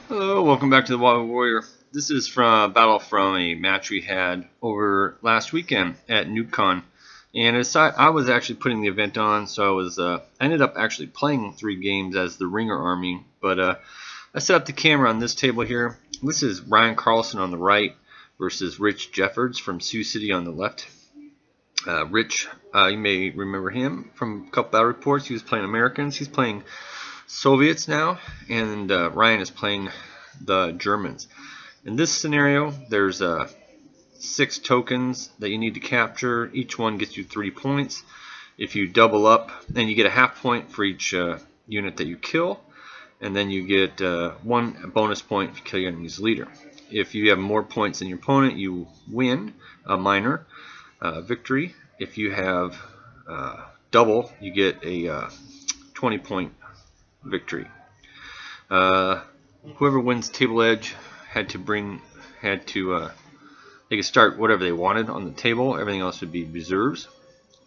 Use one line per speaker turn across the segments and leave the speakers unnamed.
Hello, welcome back to the WahooWarrior. This is from a battle from a match we had over last weekend at NewCon. And I was actually putting the event on, so I ended up actually playing 3 games as the Ringer Army. But I set up the camera on this table here. This is Ryan Carlson on the right versus Rich Jeffords from Sioux City on the left. Rich, you may remember him from a couple battle reports. He was playing Americans. He's playing Soviets now, and Ryan is playing the Germans. In this scenario, there's 6 tokens that you need to capture. Each one gets you 3 points. If you double up, then you get a half point for each unit that you kill, and then you get 1 bonus point if you kill your enemy's leader. If you have more points than your opponent, you win a minor victory. If you have double, you get a 20-point victory. Whoever wins table edge they could start whatever they wanted on the table. Everything else would be reserves,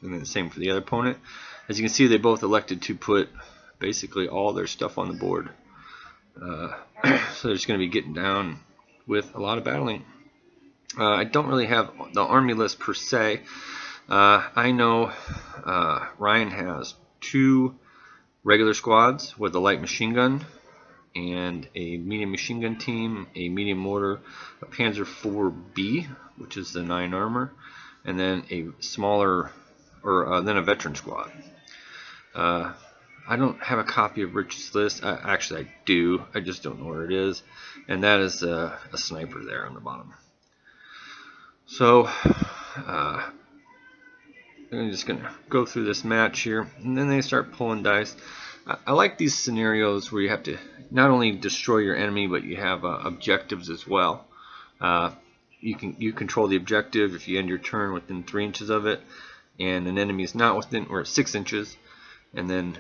and then the same for the other opponent. As you can see, they both elected to put basically all their stuff on the board. So they're just going to be getting down with a lot of battling. I don't really have the army list per se. I know Ryan has 2 regular squads with a light machine gun and a medium machine gun team, a medium mortar, a Panzer IV-B, which is the 9 armor, and then a smaller, then a veteran squad. I don't have a copy of Rich's list. Actually, I do. I just don't know where it is, and that is a sniper there on the bottom. So I'm just going to go through this match here, and then they start pulling dice. I like these scenarios where you have to not only destroy your enemy, but you have objectives as well. You control the objective if you end your turn within 3 inches of it, and an enemy is not within, or 6 inches, and then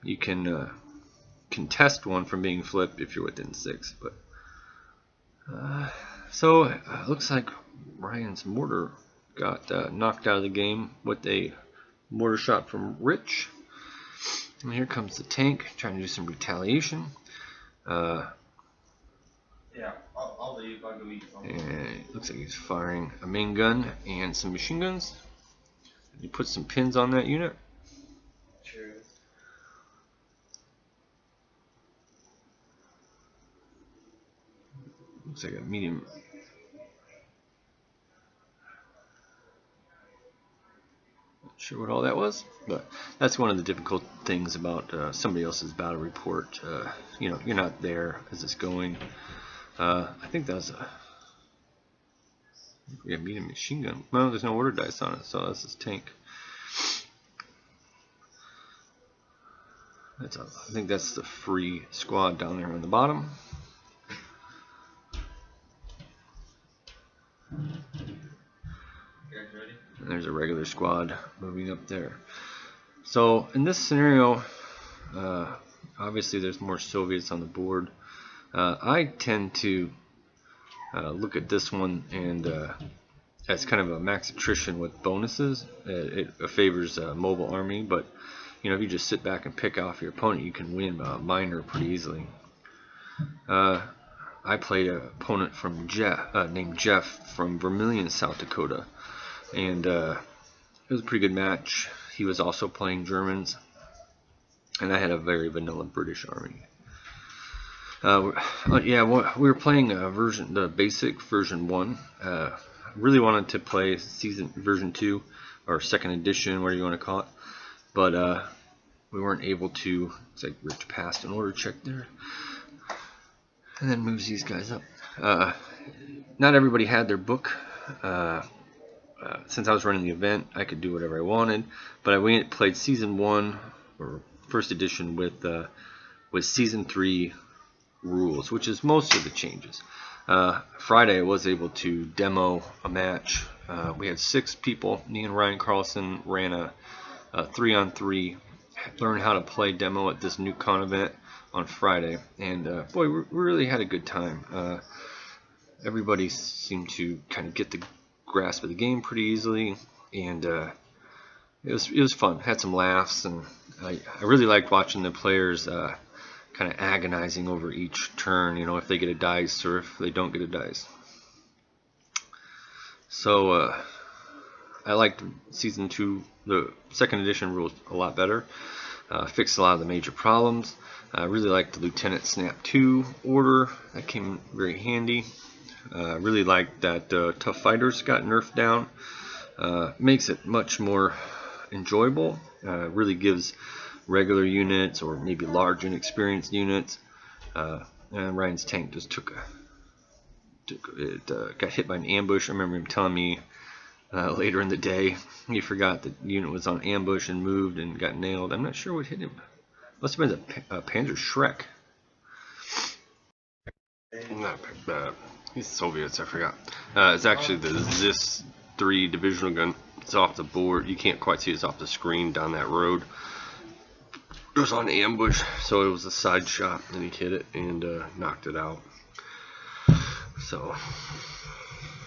you can contest one from being flipped if you're within 6. But so it looks like Ryan's mortar got knocked out of the game with a mortar shot from Rich. And here comes the tank trying to do some retaliation.
Yeah, I'll leave. I'll go eat something.
And it looks like he's firing a main gun and some machine guns. He put some pins on that unit.
Cheers.
Looks like a medium. Sure what all that was, but that's one of the difficult things about somebody else's battle report. You know, you're not there as it's going. I think that was a medium machine gun. No, there's no order dice on it, so that's his tank. I think that's the free squad down there on the bottom. And there's a regular squad moving up there. So in this scenario, obviously there's more Soviets on the board. I tend to look at this one and as kind of a max attrition with bonuses. It favors mobile army, but you know, if you just sit back and pick off your opponent, you can win minor pretty easily. I played an opponent from named Jeff from Vermilion, South Dakota. And it was a pretty good match. He was also playing Germans, and I had a very vanilla British army. Yeah, we were playing the basic version 1. Really wanted to play version 2 or second edition, whatever you want to call it, but we weren't able to. It's like Rich passed an order check there, and then moves these guys up. Not everybody had their book. Since I was running the event, I could do whatever I wanted, but I played season 1 or first edition with season 3 rules, which is most of the changes. Friday I was able to demo a match. We had 6 people. Me and Ryan Carlson ran a 3-on-3 learn how to play demo at this NewCon event on Friday, and boy, we really had a good time. Everybody seemed to kind of get the grasp of the game pretty easily, and it was fun. Had some laughs, and I really liked watching the players kind of agonizing over each turn, you know, if they get a dice or if they don't get a dice. So I liked Season 2, the second edition rules a lot better. Fixed a lot of the major problems. I really liked the Lieutenant Snap 2 order. That came very handy. Really liked that Tough Fighters got nerfed down. Makes it much more enjoyable. Really gives regular units or maybe large inexperienced units. And Ryan's tank just got hit by an ambush. I remember him telling me later in the day he forgot the unit was on ambush and moved and got nailed. I'm not sure what hit him. Must have been a Panzer Shrek.
He's Soviets, I forgot. It's actually the Zis 3 divisional gun. It's off the board. You can't quite see it. It's off the screen down that road. It was on ambush, so it was a side shot, and he hit it and knocked it out. So,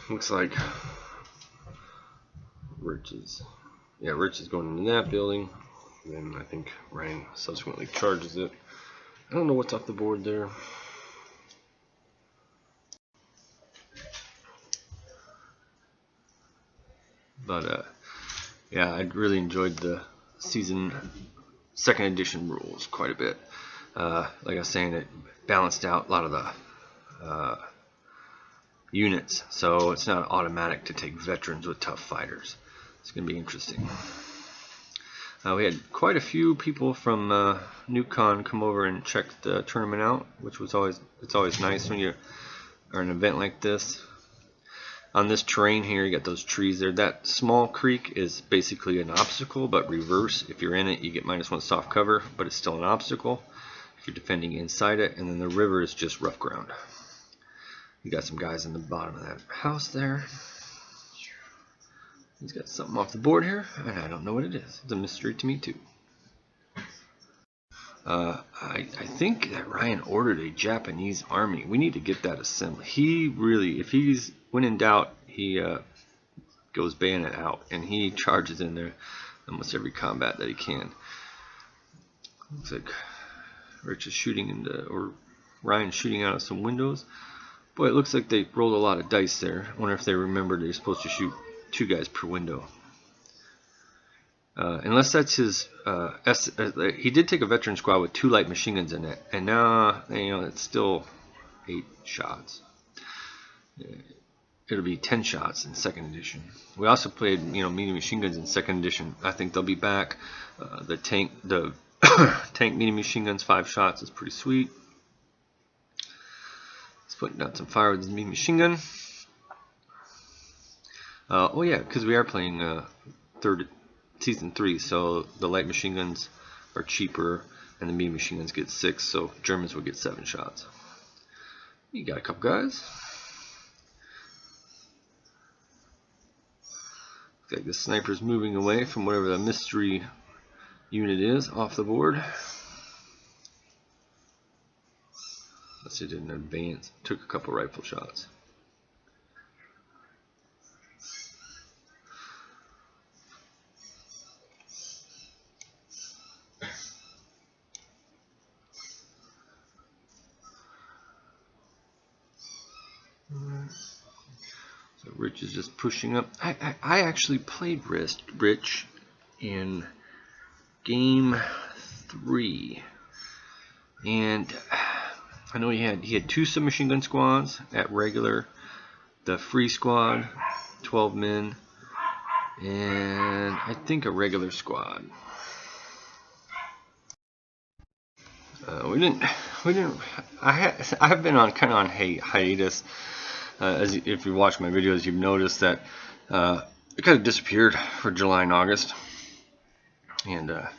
looks like Rich is going into that building. And then I think Ryan subsequently charges it. I don't know what's off the board there.
But yeah, I really enjoyed the season second edition rules quite a bit. Like I was saying, it balanced out a lot of the units, so it's not automatic to take veterans with tough fighters. It's going to be interesting. We had quite a few people from NewCon come over and check the tournament out, which was always nice when you are an event like this. On this terrain here, you got those trees there. That small creek is basically an obstacle, but reverse. If you're in it, you get -1 soft cover, but it's still an obstacle if you're defending inside it. And then the river is just rough ground. You got some guys in the bottom of that house there. He's got something off the board here, and I don't know what it is. It's a mystery to me too. I think that Ryan ordered a Japanese army. We need to get that assembled. He really, if he's when in doubt, he goes bayonet out, and he charges in there almost every combat that he can. Looks like Rich is shooting into, or Ryan's shooting out of some windows. Boy, it looks like they rolled a lot of dice there. I wonder if they remembered they're supposed to shoot 2 guys per window. Unless that's his, he did take a veteran squad with 2 light machine guns in it, and now it's still 8 shots. It'll be 10 shots in second edition. We also played, medium machine guns in second edition. I think they'll be back. The tank medium machine guns 5 shots is pretty sweet. Let's put down some fire with the medium machine gun. Oh yeah, because we are playing season 3, so the light machine guns are cheaper, and the medium machine guns get 6, so Germans will get 7 shots. You got a couple guys. Looks like the sniper's moving away from whatever the mystery unit is off the board. Unless it didn't advance. Took a couple rifle shots. So Rich is just pushing up. I actually played Rich in game 3, and I know he had 2 submachine gun squads at regular, the free squad, 12 men, and I think a regular squad. We didn't. I've been on kind of on hiatus. If you watch my videos, you've noticed that it kind of disappeared for July and August, and I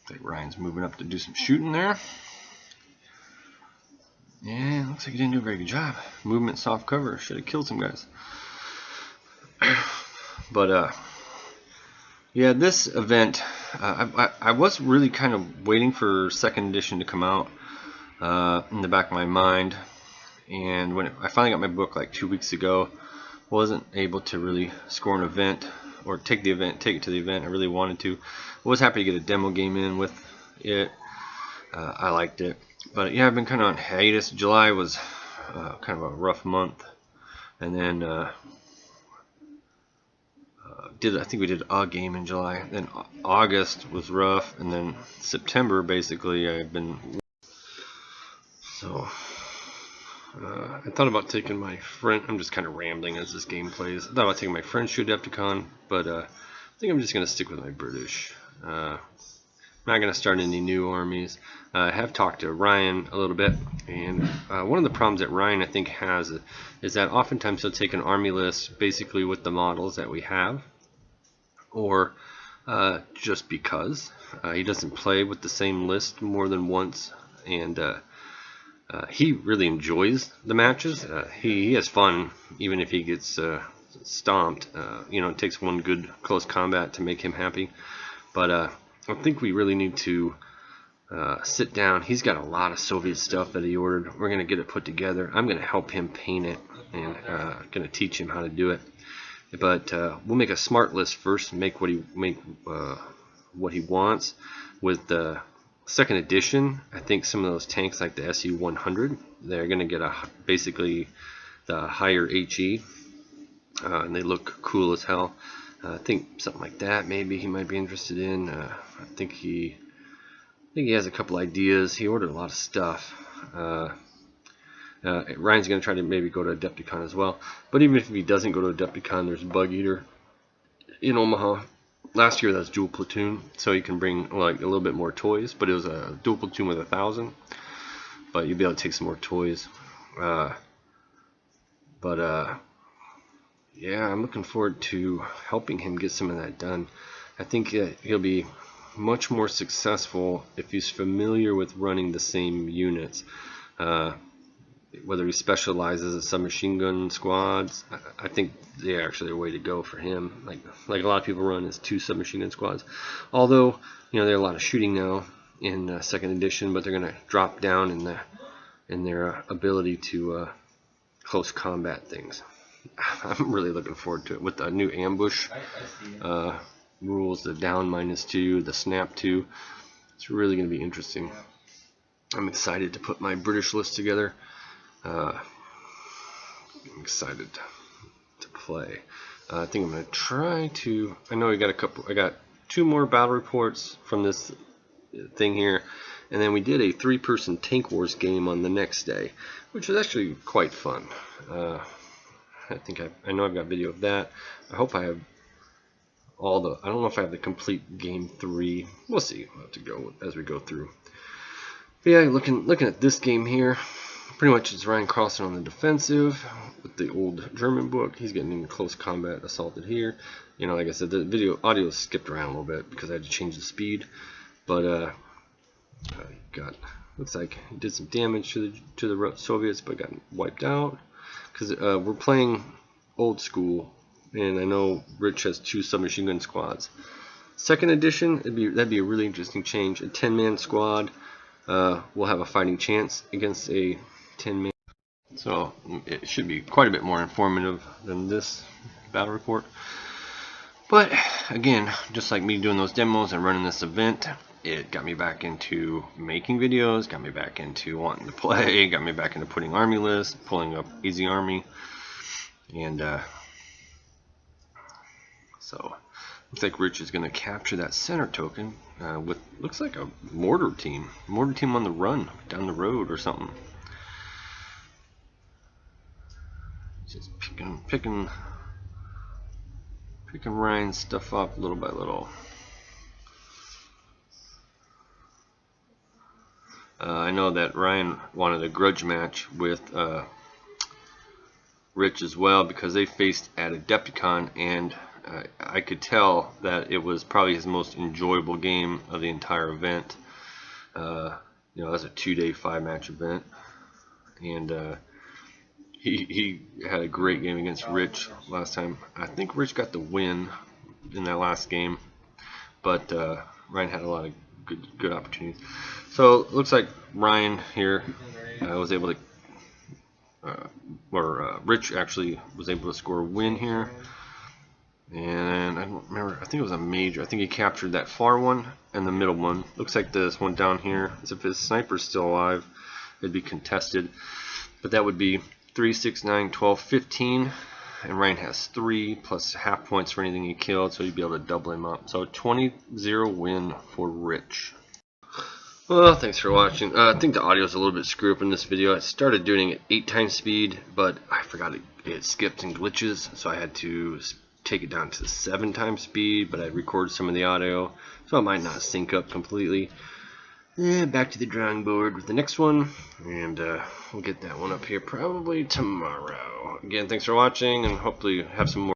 think Ryan's moving up to do some shooting there. Yeah, looks like he didn't do a very good job. Movement, soft cover, should have killed some guys. But yeah, this event, I was really kind of waiting for second edition to come out in the back of my mind. And when I finally got my book like 2 weeks ago, wasn't able to really score an event or take it to the event I really wanted to. I was happy to get a demo game in with it. I liked it. But yeah, I've been kind of on hiatus. July was kind of a rough month, and then I think we did a game in July. Then August was rough, and then September basically I've been so.
I thought about taking my friend. I'm just kind of rambling as this game plays. I thought about taking my French to Adepticon, but I think I'm just going to stick with my British. I'm not going to start any new armies. I have talked to Ryan a little bit, and one of the problems that Ryan I think has is that oftentimes he'll take an army list basically with the models that we have, or just because he doesn't play with the same list more than once, and he really enjoys the matches. He has fun even if he gets stomped. It takes one good close combat to make him happy. But I think we really need to sit down. He's got a lot of Soviet stuff that he ordered. We're going to get it put together. I'm going to help him paint it and going to teach him how to do it. But we'll make a smart list first and make what he wants. With the second edition, I think some of those tanks like the SU-100, they're going to get basically the higher HE, and they look cool as hell. I think something like that maybe he might be interested in. I think he has a couple ideas. He ordered a lot of stuff. Ryan's going to try to maybe go to Adepticon as well. But even if he doesn't go to Adepticon, there's Bug Eater in Omaha. Last year that's dual platoon, so you can bring like a little bit more toys. But it was a dual platoon with 1,000. But you'll be able to take some more toys. Yeah, I'm looking forward to helping him get some of that done. I think he'll be much more successful if he's familiar with running the same units. Whether he specializes in submachine gun squads, I think they're actually a way to go for him. Like a lot of people run is 2 submachine gun squads. Although there are a lot of shooting now in second edition, but they're going to drop down in their ability to close combat things. I'm really looking forward to it with the new ambush rules, the down -2, the snap 2. It's really going to be interesting. I'm excited to put my British list together. I'm excited to play. I think I'm going to try to. I know I got 2 more battle reports from this thing here, and then we did a 3-person Tank Wars game on the next day, which was actually quite fun. I know I've got video of that. I hope I have I don't know if I have the complete game 3. We'll see. We'll have to go as we go through. But yeah, looking at this game here, pretty much it's Ryan Carlson on the defensive with the old German book. He's getting in close combat assaulted here. Like I said, the audio skipped around a little bit because I had to change the speed. But looks like he did some damage to the Soviets, but got wiped out. Because we're playing old school, and I know Rich has 2 submachine gun squads. Second edition, that'd be a really interesting change. A 10-man squad will have a fighting chance against a 10-man. So it should be quite a bit more informative than this battle report. But again, just like me doing those demos and running this event, it got me back into making videos, got me back into wanting to play, got me back into putting army lists, pulling up Easy Army, and so looks like Rich is going to capture that center token with looks like a mortar team on the run down the road or something. Just picking Ryan's stuff up little by little. I know that Ryan wanted a grudge match with Rich as well because they faced at Adepticon, and I could tell that it was probably his most enjoyable game of the entire event. That's a 2-day 5-match event, and he had a great game against Rich last time. I think Rich got the win in that last game, but Ryan had a lot of good opportunities. So it looks like Ryan here was able to, Rich actually was able to score a win here. And I don't remember, I think it was a major. I think he captured that far one and the middle one. Looks like this one down here, as if his sniper's still alive, it'd be contested. But that would be 3, 6, 9, 12, 15. And Ryan has 3 plus half points for anything he killed, so he'd be able to double him up. So 20-0 win for Rich. Well, thanks for watching. I think the audio is a little bit screwed up in this video. I started doing it 8 times speed, but I forgot it skips and glitches, so I had to take it down to 7 times speed, but I recorded some of the audio, so it might not sync up completely. Back to the drawing board with the next one, and we'll get that one up here probably tomorrow. Again, thanks for watching, and hopefully have some more